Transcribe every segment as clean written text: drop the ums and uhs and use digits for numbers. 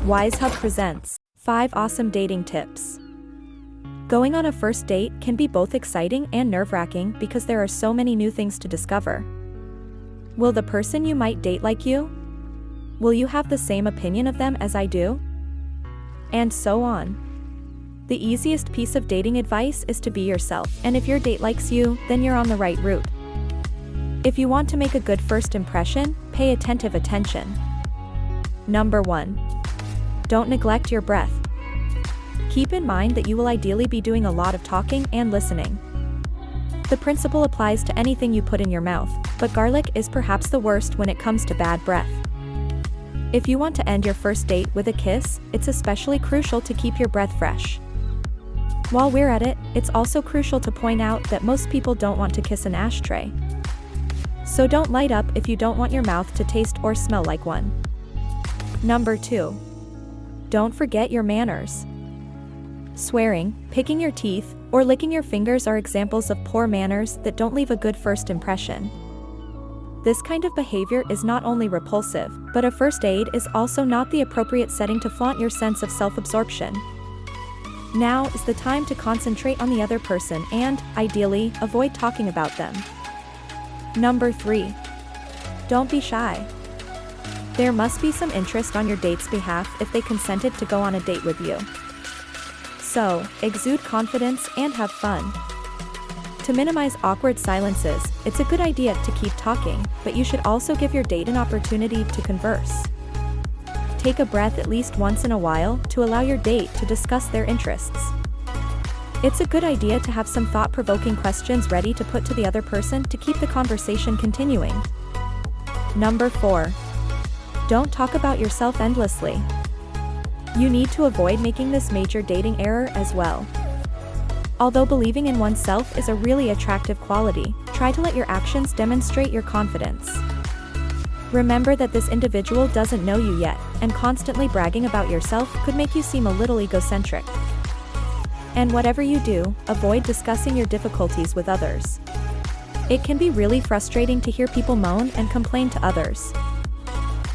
Wisehub presents 5 awesome dating tips. Going on a first date can be both exciting and nerve-wracking because there are so many new things to discover. Will the person you might date like you? Will you have the same opinion of them as I do? And so on. The easiest piece of dating advice is to be yourself, and if your date likes you, then you're on the right route. If you want to make a good first impression, pay attentive attention. Number 1. Don't neglect your breath. Keep in mind that you will ideally be doing a lot of talking and listening. The principle applies to anything you put in your mouth, but garlic is perhaps the worst when it comes to bad breath. If you want to end your first date with a kiss, it's especially crucial to keep your breath fresh. While we're at it, it's also crucial to point out that most people don't want to kiss an ashtray. So don't light up if you don't want your mouth to taste or smell like one. Number 2. Don't forget your manners. Swearing, picking your teeth, or licking your fingers are examples of poor manners that don't leave a good first impression. This kind of behavior is not only repulsive, but a first date is also not the appropriate setting to flaunt your sense of self-absorption. Now is the time to concentrate on the other person and, ideally, avoid talking about them. Number 3. Don't be shy. There must be some interest on your date's behalf if they consented to go on a date with you. So, exude confidence and have fun. To minimize awkward silences, it's a good idea to keep talking, but you should also give your date an opportunity to converse. Take a breath at least once in a while to allow your date to discuss their interests. It's a good idea to have some thought-provoking questions ready to put to the other person to keep the conversation continuing. Number 4. Don't talk about yourself endlessly. You need to avoid making this major dating error as well. Although believing in oneself is a really attractive quality, try to let your actions demonstrate your confidence. Remember that this individual doesn't know you yet, and constantly bragging about yourself could make you seem a little egocentric. And whatever you do, avoid discussing your difficulties with others. It can be really frustrating to hear people moan and complain to others.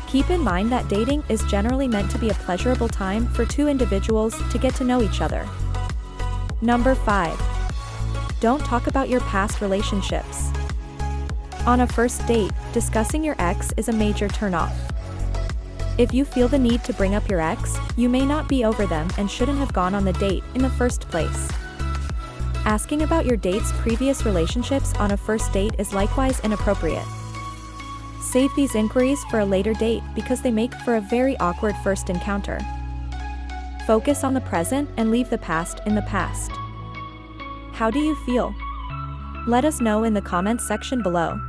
Keep in mind that dating is generally meant to be a pleasurable time for two individuals to get to know each other. Number 5. Don't talk about your past relationships. On a first date, discussing your ex is a major turnoff. If you feel the need to bring up your ex, you may not be over them and shouldn't have gone on the date in the first place. Asking about your date's previous relationships on a first date is likewise inappropriate. Save these inquiries for a later date because they make for a very awkward first encounter. Focus on the present and leave the past in the past. How do you feel? Let us know in the comments section below.